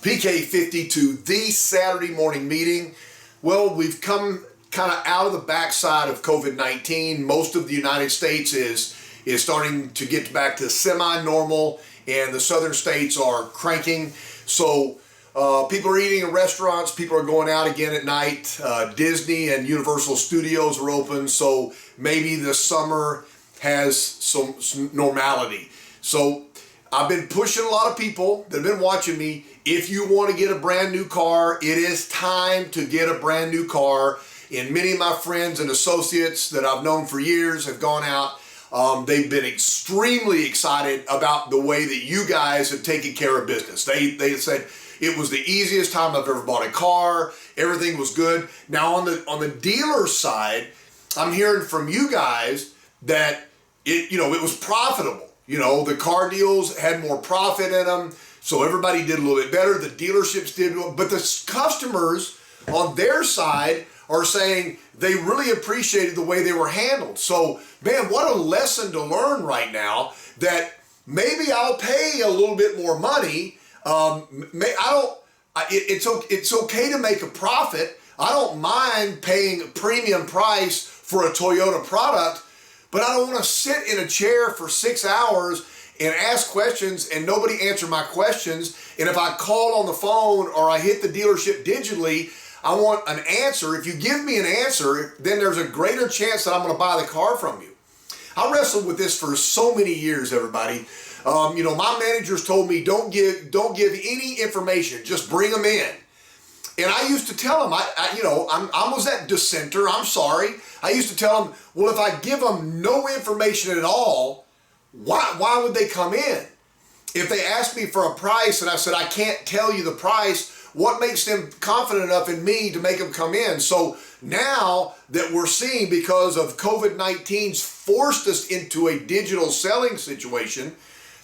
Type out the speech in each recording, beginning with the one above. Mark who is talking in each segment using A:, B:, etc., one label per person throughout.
A: PK52, the Saturday morning meeting. Well, we've come kind of out of the backside of COVID-19. Most of the United States is starting to get back to semi-normal, and the southern states are cranking. So people are eating in restaurants, people are going out again at night. Disney and Universal Studios are open, so maybe the summer has some normality. So I've been pushing a lot of people that have been watching me. If you want to get a brand new car, it is time to get a brand new car. And many of my friends and associates that I've known for years have gone out. They've been extremely excited about the way that you guys have taken care of business. They said it was the easiest time I've ever bought a car. Everything was good. Now on the dealer side, I'm hearing from you guys that it was profitable. The car deals had more profit in them, so everybody did a little bit better. The dealerships did, but the customers on their side are saying they really appreciated the way they were handled. So, man, what a lesson to learn right now, that maybe I'll pay a little bit more money. It's okay to make a profit. I don't mind paying a premium price for a Toyota product, but I don't want to sit in a chair for 6 hours and ask questions and nobody answer my questions. And if I call on the phone or I hit the dealership digitally, I want an answer. If you give me an answer, then there's a greater chance that I'm going to buy the car from you. I wrestled with this for so many years, everybody. My managers told me, don't give any information, just bring them in. And I used to tell them, I was that dissenter, I'm sorry. I used to tell them, well, if I give them no information at all, why would they come in? If they asked me for a price and I said, I can't tell you the price, what makes them confident enough in me to make them come in? So now that we're seeing, because of COVID-19's forced us into a digital selling situation,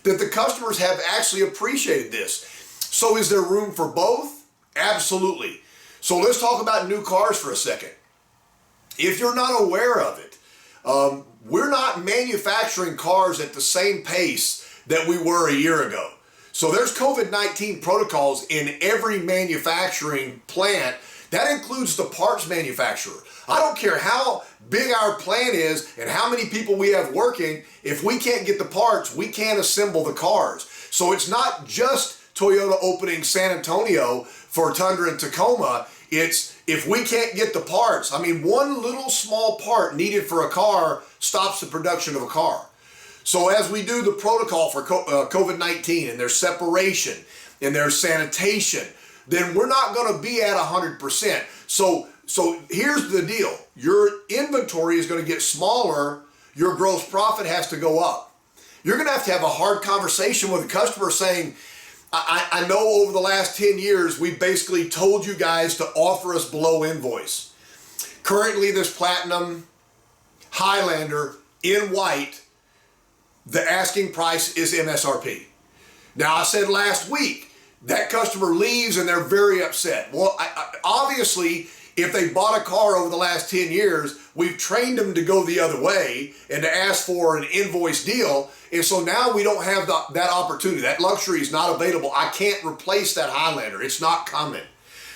A: that the customers have actually appreciated this. So is there room for both? Absolutely. So let's talk about new cars for a second. If you're not aware of it, we're not manufacturing cars at the same pace that we were a year ago. So there's COVID-19 protocols in every manufacturing plant. That includes the parts manufacturer. I don't care how big our plant is and how many people we have working. If we can't get the parts, we can't assemble the cars. So it's not just Toyota opening San Antonio for Tundra and Tacoma. It's if we can't get the parts. One little small part needed for a car stops the production of a car. So as we do the protocol for COVID-19 and there's separation and there's sanitation, then we're not going to be at 100%. So here's the deal. Your inventory is going to get smaller. Your gross profit has to go up. You're going to have a hard conversation with a customer saying, I know over the last 10 years, we basically told you guys to offer us below invoice. Currently, this Platinum Highlander in white, the asking price is MSRP. Now, I said last week, that customer leaves and they're very upset. Well, obviously, if they bought a car over the last 10 years, we've trained them to go the other way and to ask for an invoice deal. And so now we don't have that opportunity. That luxury is not available. I can't replace that Highlander. It's not coming.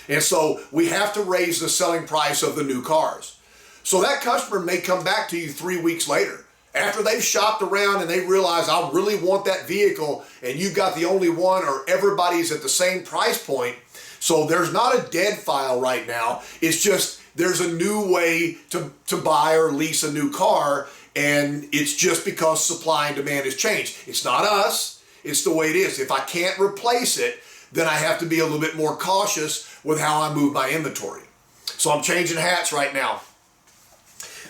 A: And so we have to raise the selling price of the new cars. So that customer may come back to you 3 weeks later, after they've shopped around and they realize I really want that vehicle and you've got the only one, or everybody's at the same price point. So there's not a dead file right now. It's just there's a new way to buy or lease a new car, and it's just because supply and demand has changed. It's not us. It's the way it is. If I can't replace it, then I have to be a little bit more cautious with how I move my inventory. So I'm changing hats right now.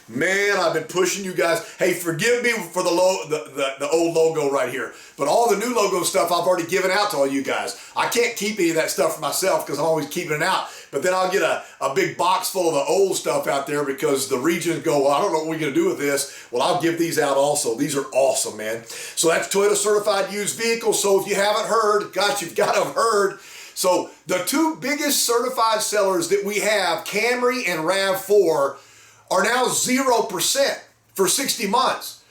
A: Man, I've been pushing you guys. Hey, forgive me for the old logo right here. But all the new logo stuff I've already given out to all you guys. I can't keep any of that stuff for myself because I'm always keeping it out. But then I'll get a big box full of the old stuff out there because the regions go, well, I don't know what we're going to do with this. Well, I'll give these out also. These are awesome, man. So that's Toyota Certified Used Vehicles. So if you haven't heard, gosh, you've got to have heard. So the two biggest certified sellers that we have, Camry and RAV4, are now 0% for 60 months.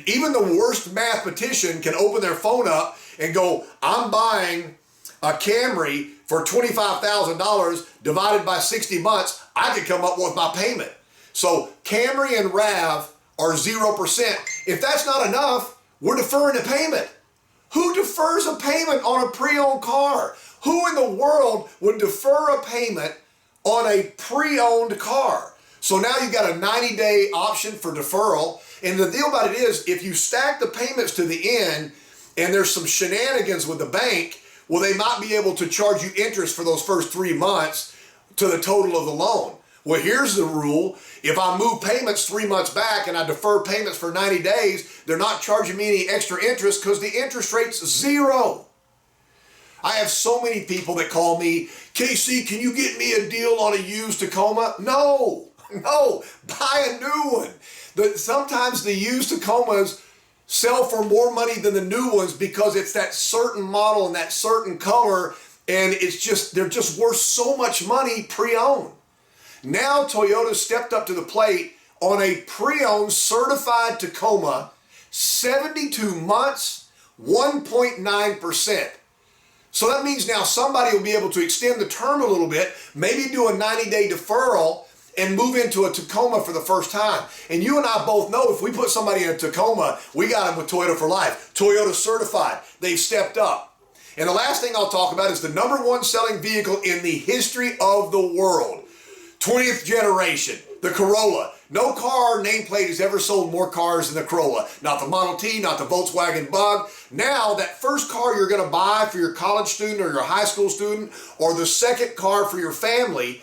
A: Even the worst mathematician can open their phone up and go, I'm buying a Camry for $25,000 divided by 60 months, I could come up with my payment. So Camry and RAV are 0%. If that's not enough, we're deferring a payment. Who defers a payment on a pre-owned car? Who in the world would defer a payment on a pre-owned car? So now you've got a 90-day option for deferral. And the deal about it is, if you stack the payments to the end and there's some shenanigans with the bank, well, they might be able to charge you interest for those first 3 months to the total of the loan. Well, here's the rule. If I move payments 3 months back and I defer payments for 90 days, they're not charging me any extra interest because the interest rate's 0. I have so many people that call me, KC, can you get me a deal on a used Tacoma? No, buy a new one. Sometimes the used Tacomas sell for more money than the new ones because it's that certain model and that certain color, and they're just worth so much money pre-owned. Now Toyota stepped up to the plate on a pre-owned certified Tacoma, 72 months, 1.9%. So that means now somebody will be able to extend the term a little bit, maybe do a 90-day deferral and move into a Tacoma for the first time. And you and I both know if we put somebody in a Tacoma, we got them with Toyota for life. Toyota certified. They've stepped up. And the last thing I'll talk about is the #1 selling vehicle in the history of the world. 20th generation, the Corolla. No car nameplate has ever sold more cars than the Corolla. Not the Model T, not the Volkswagen Bug. Now, that first car you're going to buy for your college student or your high school student, or the second car for your family,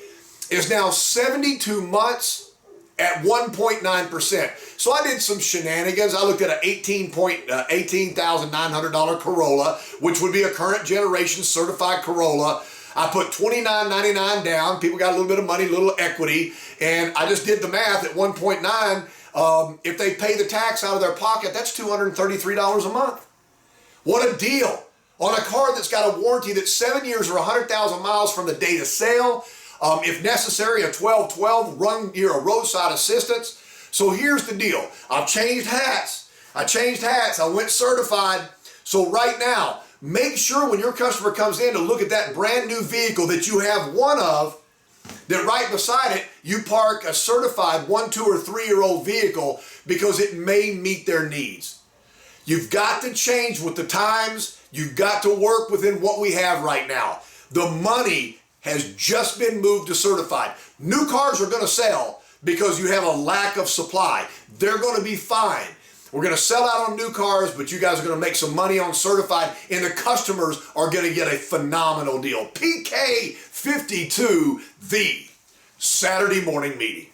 A: is now 72 months at 1.9%. So I did some shenanigans. I looked at an $18,900 Corolla, which would be a current generation certified Corolla. I put $29.99 down. People got a little bit of money, a little equity, and I just did the math at 1.9. If they pay the tax out of their pocket, that's $233 a month. What a deal on a car that's got a warranty that's 7 years or 100,000 miles from the date of sale. If necessary, a 1212 a roadside assistance. So here's the deal. I've changed hats. I went certified. So right now, make sure when your customer comes in to look at that brand new vehicle that you have one of, that right beside it, you park a certified 1, 2, or 3-year-old vehicle because it may meet their needs. You've got to change with the times. You've got to work within what we have right now. The money has just been moved to certified. New cars are going to sell because you have a lack of supply. They're going to be fine. We're going to sell out on new cars, but you guys are going to make some money on certified, and the customers are going to get a phenomenal deal. PK52, the Saturday morning meeting.